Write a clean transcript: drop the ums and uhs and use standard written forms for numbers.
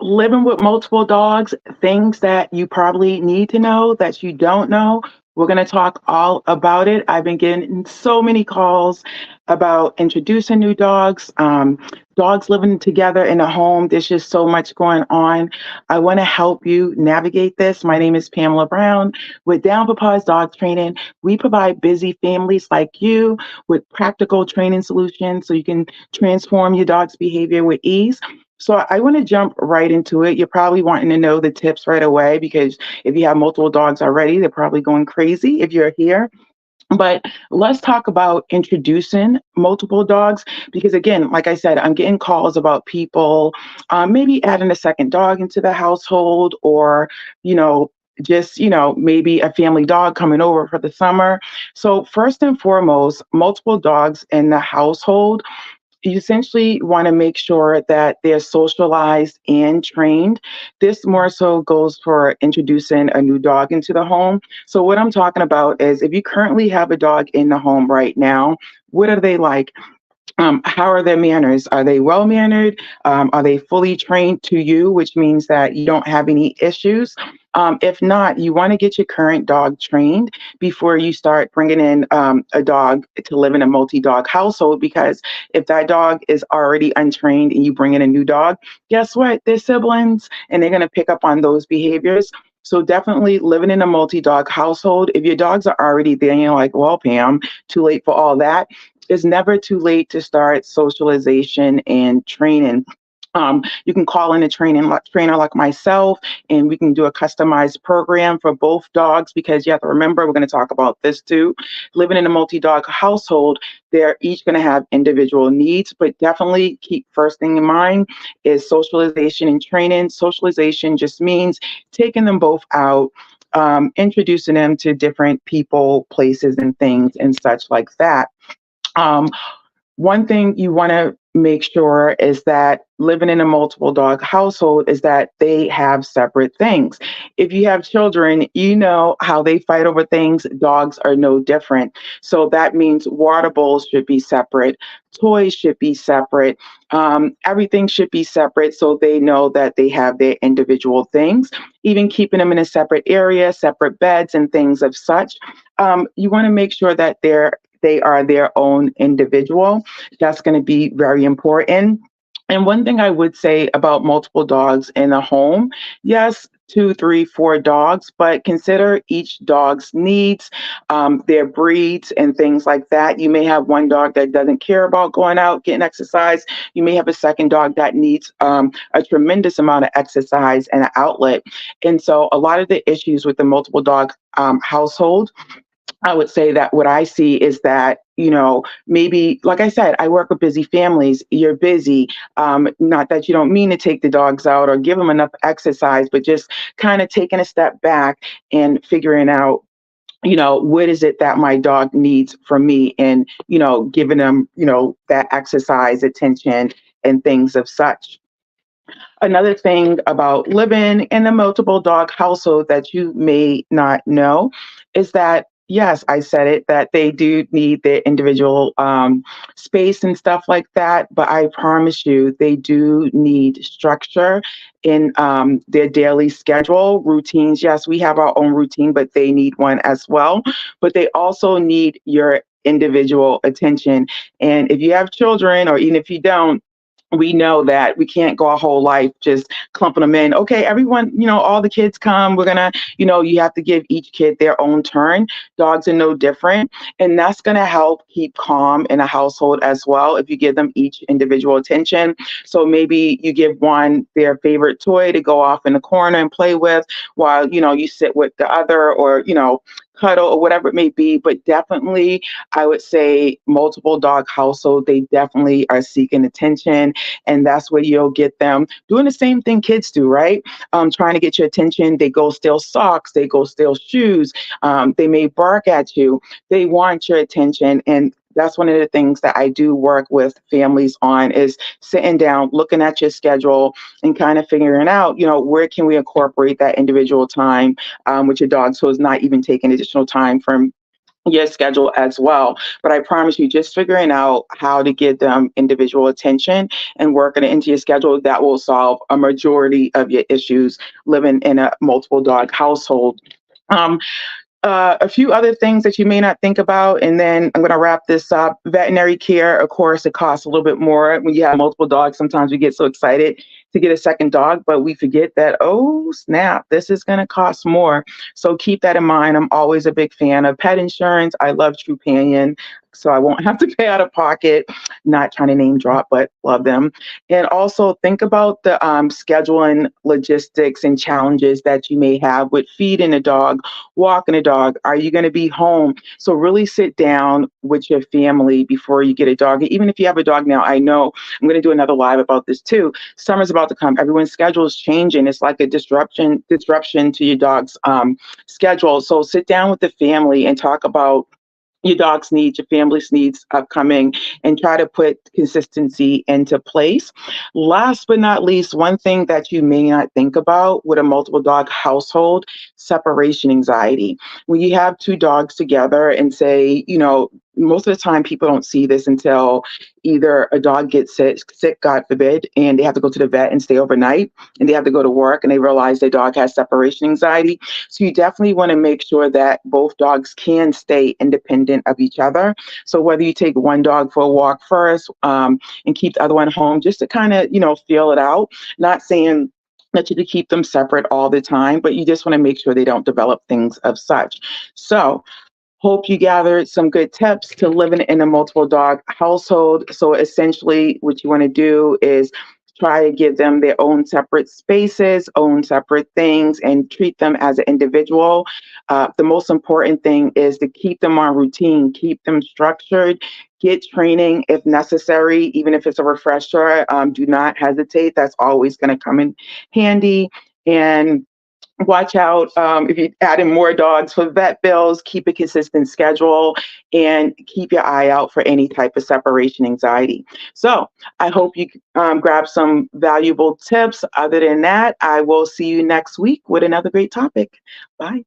Living with multiple dogs, things that you probably need to know that you don't know. We're going to talk all about it. I've been getting so many calls about introducing new dogs, dogs living together in a home. There's just so much going on. I want to help you navigate this. My name is Pamela Brown with Down for Paws Dog Training. We provide busy families like you with practical training solutions so you can transform your dog's behavior with ease. So I want to jump right into it. You're probably wanting to know the tips right away because if you have multiple dogs already, they're probably going crazy if you're here. But let's talk about introducing multiple dogs because, again, like I said, I'm getting calls about people maybe adding a second dog into the household or, you know, maybe a family dog coming over for the summer. So, first and foremost, multiple dogs in the household, you essentially want to make sure that they're socialized and trained. This more so goes for introducing a new dog into the home. So, what I'm talking about is if you currently have a dog in the home right now, what are they like? How are their manners? Are they well mannered? Are they fully trained to you, which means that you don't have any issues? If not, you want to get your current dog trained before you start bringing in a dog to live in a multi dog household. Because if that dog is already untrained and you bring in a new dog, guess what? They're siblings and they're going to pick up on those behaviors. So definitely living in a multi-dog household. If your dogs are already there and you're like, well, Pam, too late for all that, it's never too late to start socialization and training. You can call in a trainer like myself, and we can do a customized program for both dogs because you have to remember, we're going to talk about this too. Living in a multi dog household, they're each going to have individual needs, but definitely keep first thing in mind is socialization and training. Socialization just means taking them both out. Introducing them to different people, places, and things, and such like that. Um, One thing you want to make sure is that living in a multiple dog household is that they have separate things. If you have children, you know how they fight over things. Dogs are no different. So that means water bowls should be separate, toys should be separate, everything should be separate so they know that they have their individual things. Even keeping them in a separate area, separate beds, and things of such. You want to make sure that they are their own individual. That's going to be very important. And one thing I would say about multiple dogs in a home, yes, two, three, four dogs, but consider each dog's needs, their breeds, and things like that. You may have one dog that doesn't care about going out, getting exercise. You may have a second dog that needs a tremendous amount of exercise and an outlet. And so, a lot of the issues with the multiple dog household, I would say that what I see is that, maybe, like I said, I work with busy families. You're busy. Not that you don't mean to take the dogs out or give them enough exercise, but just kind of taking a step back and figuring out, what is it that my dog needs from me and, giving them, that exercise, attention, and things of such. Another thing about living in a multiple dog household that you may not know is that, yes, I said it, that they do need their individual space and stuff like that. But I promise you, they do need structure in their daily schedule, routines. Yes, we have our own routine, but they need one as well. But they also need your individual attention. And if you have children, or even if you don't, we know that we can't go our whole life just clumping them in. Okay, everyone, all the kids come. We're going to, you have to give each kid their own turn. Dogs are no different. And that's going to help keep calm in a household as well if you give them each individual attention. So maybe you give one their favorite toy to go off in the corner and play with while, you sit with the other, or, cuddle or whatever it may be. But definitely, I would say multiple dog household, they definitely are seeking attention. And that's where you'll get them doing the same thing kids do, right? Trying to get your attention. They go steal socks, they go steal shoes, they may bark at you. They want your attention. And that's one of the things that I do work with families on is sitting down, looking at your schedule and kind of figuring out, where can we incorporate that individual time with your dog so it's not even taking additional time from your schedule as well. But I promise you, just figuring out how to give them individual attention and working it into your schedule, that will solve a majority of your issues living in a multiple dog household. Um, a few other things that you may not think about, and then I'm going to wrap this up. Veterinary care, of course, it costs a little bit more. When you have multiple dogs, sometimes we get so excited to get a second dog, but we forget that, oh, snap, this is going to cost more. So keep that in mind. I'm always a big fan of pet insurance. I love Trupanion, so I won't have to pay out of pocket. Not trying to name drop, but love them. And also think about the scheduling logistics and challenges that you may have with feeding a dog, walking a dog. Are you going to be home? So really sit down with your family before you get a dog. Even if you have a dog now, I know I'm going to do another live about this too. Summer's about to come. Everyone's schedule is changing. It's like a disruption to your dog's schedule. So sit down with the family and talk about your dog's needs, your family's needs upcoming, and try to put consistency into place. Last but not least, one thing that you may not think about with a multiple dog household, separation anxiety. When you have two dogs together and say, most of the time people don't see this until either a dog gets sick, God forbid, and they have to go to the vet and stay overnight, and they have to go to work and they realize their dog has separation anxiety. So you definitely want to make sure that both dogs can stay independent of each other. So whether you take one dog for a walk first and keep the other one home, just to kind of, feel it out, not saying that you to keep them separate all the time, but you just want to make sure they don't develop things of such. So hope you gathered some good tips to living in a multiple dog household. So essentially what you want to do is try to give them their own separate spaces, own separate things, and treat them as an individual. The most important thing is to keep them on routine, keep them structured, get training if necessary, even if it's a refresher. Do not hesitate. That's always going to come in handy. And watch out if you add in more dogs for vet bills, keep a consistent schedule, and keep your eye out for any type of separation anxiety. So I hope you grab some valuable tips. Other than that, I will see you next week with another great topic. Bye.